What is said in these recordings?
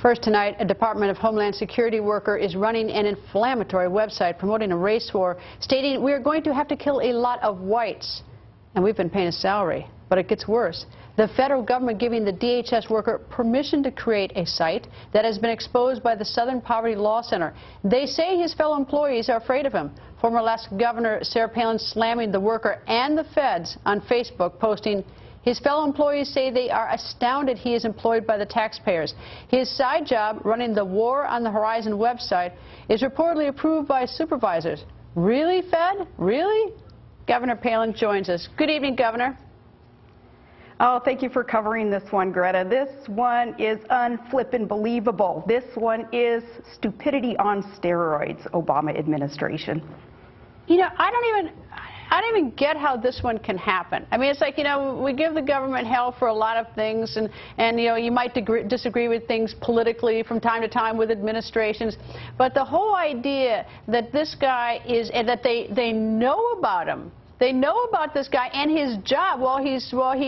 First tonight, a Department of Homeland Security worker is running an inflammatory website promoting a race war, stating we are going to have to kill a lot of whites. And we've been paying a salary. But it gets worse. The federal government giving the DHS worker permission to create a site that has been exposed by the Southern Poverty Law Center. They say his fellow employees are afraid of him. Former Alaska Governor Sarah Palin slamming the worker and the feds on Facebook, posting, his fellow employees say they are astounded he is employed by the taxpayers. His side job, running the War on the Horizon website, is reportedly approved by supervisors. Really, Fed? Really? Governor Palin joins us. Good evening, Governor. Oh, thank you for covering this one, Greta. This one is unflippin' believable. This one is stupidity on steroids, Obama administration. You know, I don't even get how this one can happen. I mean, it's like, you know, we give the government hell for a lot of things, and you know, you might disagree with things politically from time to time with administrations, but the whole idea that this guy is, and that they know about him. They know about this guy and his job while he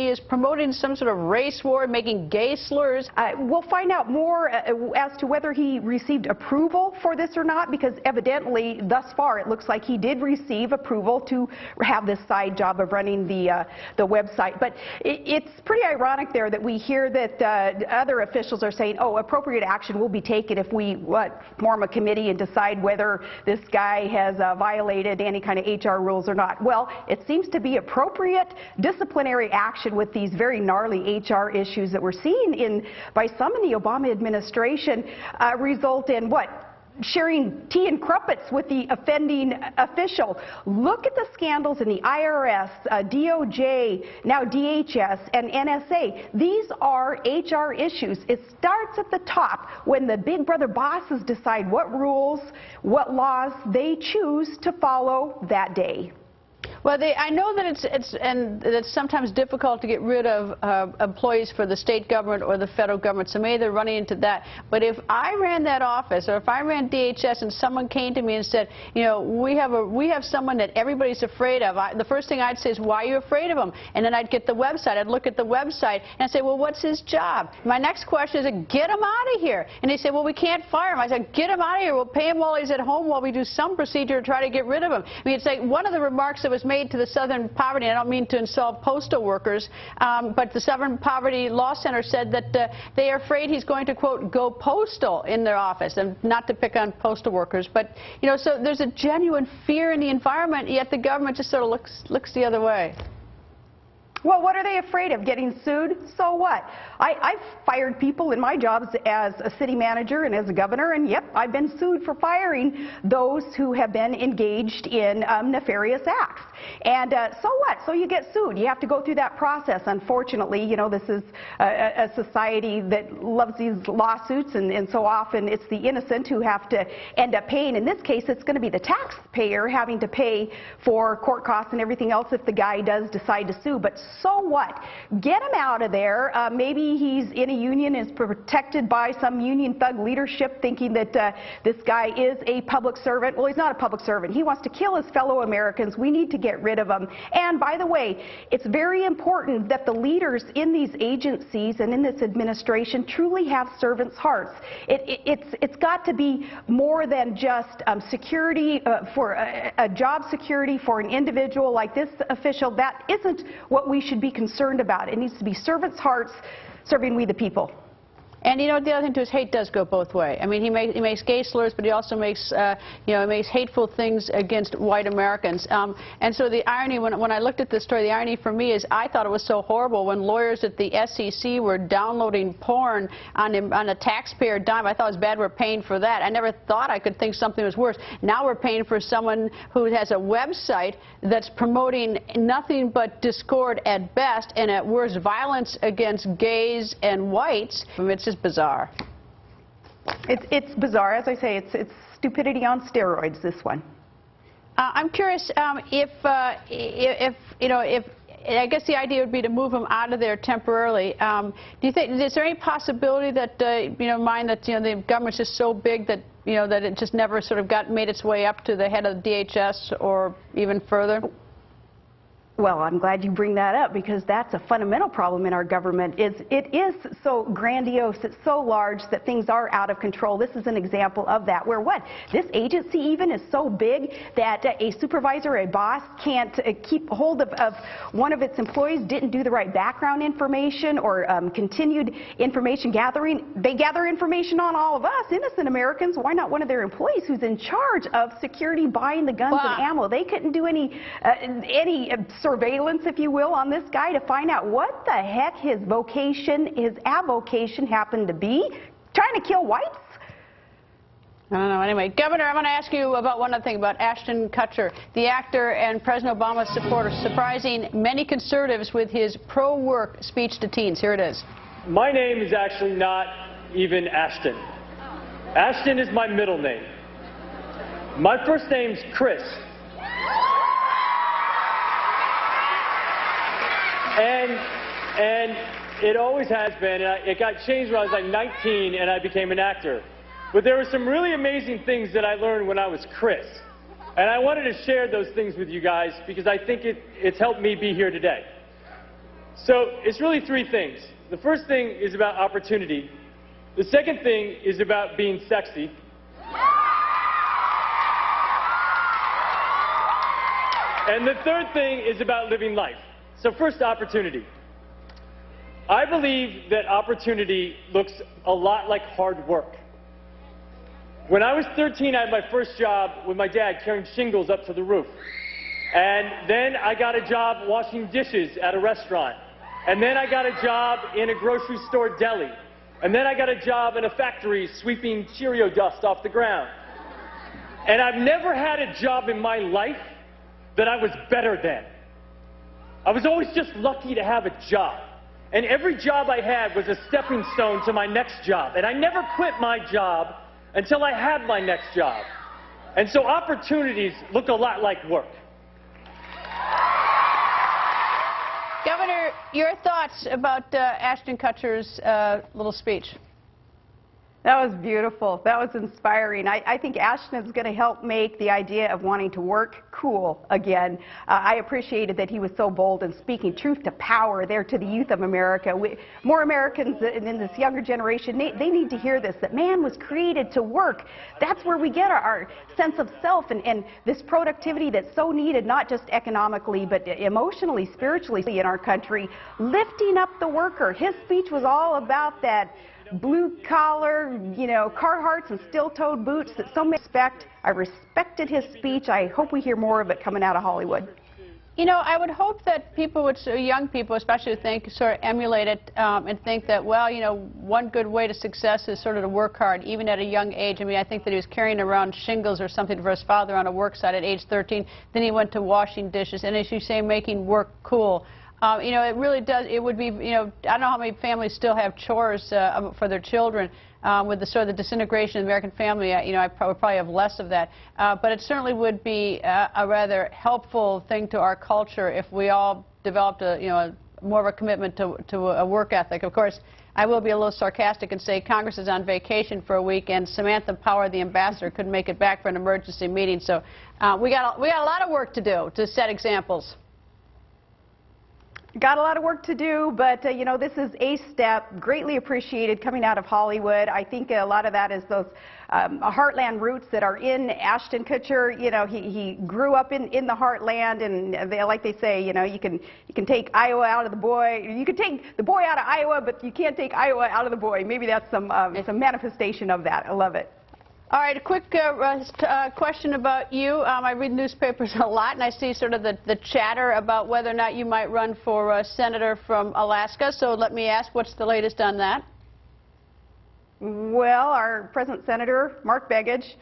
is promoting some sort of race war, making gay slurs. We'll find out more as to whether he received approval for this or not, because evidently, thus far, it looks like he did receive approval to have this side job of running the website. But it's pretty ironic there that we hear that other officials are saying, oh, appropriate action will be taken if we form a committee and decide whether this guy has violated any kind of HR rules or not. Well, it seems to be appropriate disciplinary action with these very gnarly HR issues that we're seeing by some in the Obama administration result in what? Sharing tea and crumpets with the offending official. Look at the scandals in the IRS, DOJ, now DHS, and NSA. These are HR issues. It starts at the top when the big brother bosses decide what rules, what laws they choose to follow that day. Well, I know that it's sometimes difficult to get rid of employees for the state government or the federal government, so maybe they're running into that. But if I ran that office, or if I ran DHS and someone came to me and said, you know, we have someone that everybody's afraid of, the first thing I'd say is, why are you afraid of him? And then I'd get the website. I'd look at the website and I'd say, well, what's his job? My next question is, get him out of here. And they say, well, we can't fire him. I said, get him out of here. We'll pay him while he's at home while we do some procedure to try to get rid of him. I mean, it's like one of the remarks that was made to the Southern Poverty, I don't mean to insult postal workers, but the Southern Poverty Law Center said that they are afraid he's going to, quote, go postal in their office, and not to pick on postal workers. But, you know, so there's a genuine fear in the environment, yet the government just sort of looks the other way. Well, what are they afraid of? Getting sued? So what? I've fired people in my jobs as a city manager and as a governor, and yep, I've been sued for firing those who have been engaged in nefarious acts. And so what? So you get sued. You have to go through that process. Unfortunately, you know, this is a society that loves these lawsuits, and so often it's the innocent who have to end up paying. In this case, it's going to be the taxpayer having to pay for court costs and everything else if the guy does decide to sue. But so what? Get him out of there. Maybe he's in a union, is protected by some union thug leadership, thinking that this guy is a public servant. Well, he's not a public servant. He wants to kill his fellow Americans. We need to get rid of him. And by the way, it's very important that the leaders in these agencies and in this administration truly have servants' hearts. It's got to be more than just security for a job security for an individual like this official. That isn't what we should be concerned about. It needs to be servants' hearts serving we the people. And you know, the other thing too is hate does go both ways. I mean, he makes gay slurs, but he also makes you know, he makes hateful things against white Americans. And so the irony, when I looked at this story, the irony for me is I thought it was so horrible when lawyers at the SEC were downloading porn on a taxpayer dime. I thought it was bad we're paying for that. I never thought I could think something was worse. Now we're paying for someone who has a website that's promoting nothing but discord at best, and at worst violence against gays and whites. I mean, it's just bizarre. It's bizarre. As I say, it's stupidity on steroids, this one. I'm curious if you know, if I guess the idea would be to move him out of there temporarily. Do you think, is there any possibility that you know, that you know, the government's just so big that, you know, that it just never sort of made its way up to the head of DHS or even further? Well, I'm glad you bring that up because that's a fundamental problem in our government. It is so grandiose, it's so large that things are out of control. This is an example of that, where this agency even is so big that a supervisor or a boss can't keep hold of one of its employees, didn't do the right background information or continued information gathering. They gather information on all of us, innocent Americans. Why not one of their employees who's in charge of security, buying the guns and ammo? They couldn't do any surveillance, if you will, on this guy to find out what the heck his vocation, his avocation happened to be. Trying to kill whites? I don't know. Anyway, Governor, I'm going to ask you about one other thing, about Ashton Kutcher, the actor and President Obama's supporter, surprising many conservatives with his pro-work speech to teens. Here it is. My name is actually not even Ashton. Ashton is my middle name. My first name's Chris. And it always has been. It got changed when I was like 19 and I became an actor. But there were some really amazing things that I learned when I was Chris. And I wanted to share those things with you guys because I think it's helped me be here today. So it's really three things. The first thing is about opportunity. The second thing is about being sexy. And the third thing is about living life. So first, opportunity. I believe that opportunity looks a lot like hard work. When I was 13, I had my first job with my dad carrying shingles up to the roof. And then I got a job washing dishes at a restaurant. And then I got a job in a grocery store deli. And then I got a job in a factory sweeping Cheerio dust off the ground. And I've never had a job in my life that I was better than. I was always just lucky to have a job. And every job I had was a stepping stone to my next job. And I never quit my job until I had my next job. And so opportunities look a lot like work. Governor, your thoughts about Ashton Kutcher's little speech? That was beautiful. That was inspiring. I think Ashton is going to help make the idea of wanting to work cool again. I appreciated that he was so bold in speaking truth to power there to the youth of America. More Americans in this younger generation, they need to hear this, that man was created to work. That's where we get our sense of self and this productivity that's so needed, not just economically, but emotionally, spiritually in our country. Lifting up the worker. His speech was all about that blue-collar, Carhartts and steel-toed boots that so many respect. I respected his speech. I hope we hear more of it coming out of Hollywood. You know, I would hope that people would, young people especially, sort of emulate it and think that, well, one good way to success is sort of to work hard, even at a young age. I mean, I think that he was carrying around shingles or something for his father on a work site at age 13. Then he went to washing dishes, and as you say, making work cool. It really does. It would be, I don't know how many families still have chores for their children. With the sort of the disintegration of the American family, I would probably have less of that. But it certainly would be a rather helpful thing to our culture if we all developed more of a commitment to a work ethic. Of course, I will be a little sarcastic and say Congress is on vacation for a week, and Samantha Power, the ambassador, couldn't make it back for an emergency meeting. So we got a lot of work to do to set examples. Got a lot of work to do, but this is a step greatly appreciated coming out of Hollywood. I think a lot of that is those heartland roots that are in Ashton Kutcher. He grew up in the heartland, and like they say, you can take Iowa out of the boy. You can take the boy out of Iowa, but you can't take Iowa out of the boy. Maybe that's some manifestation of that. I love it. All right, a quick question about you. I read newspapers a lot, and I see sort of the chatter about whether or not you might run for senator from Alaska. So let me ask, what's the latest on that? Well, our present senator, Mark Begich,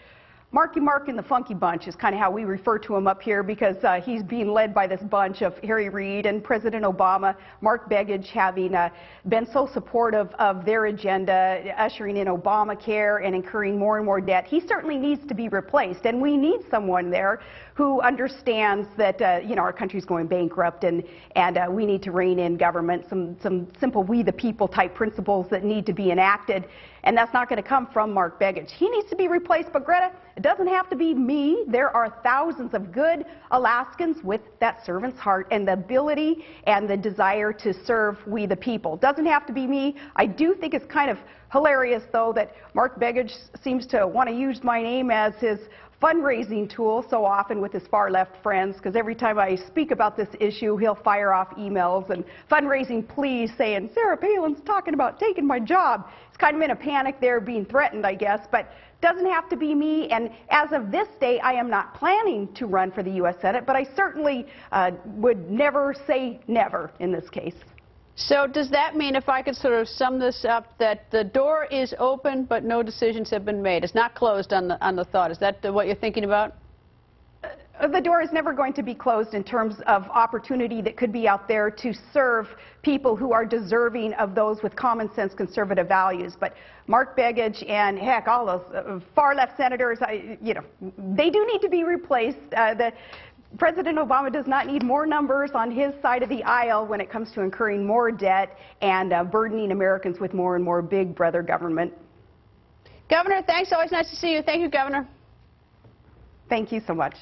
Marky Mark and the Funky Bunch is kind of how we refer to him up here, because he's being led by this bunch of Harry Reid and President Obama. Mark Begich having been so supportive of their agenda, ushering in Obamacare and incurring more and more debt. He certainly needs to be replaced, and we need someone there who understands that our country's going bankrupt, and we need to rein in government, some simple we the people type principles that need to be enacted. and that's not going to come from Mark Begich. He needs to be replaced, but Greta, it doesn't have to be me. There are thousands of good Alaskans with that servant's heart and the ability and the desire to serve we the people. Doesn't have to be me. I do think it's kind of hilarious, though, that Mark Begich seems to want to use my name as his fundraising tool so often with his far-left friends, because every time I speak about this issue, he'll fire off emails and fundraising pleas saying, Sarah Palin's talking about taking my job. He's kind of in a panic there, being threatened, I guess, but doesn't have to be me. And as of this day, I am not planning to run for the U.S. Senate, but I certainly would never say never in this case. So does that mean, if I could sort of sum this up, that the door is open but no decisions have been made? It's not closed on the thought. Is that what you're thinking about? The door is never going to be closed in terms of opportunity that could be out there to serve people who are deserving of those with common sense conservative values. But Mark Begich and, heck, all those far-left senators, they do need to be replaced. President Obama does not need more numbers on his side of the aisle when it comes to incurring more debt and burdening Americans with more and more big brother government. Governor, thanks. Always nice to see you. Thank you, Governor. Thank you so much.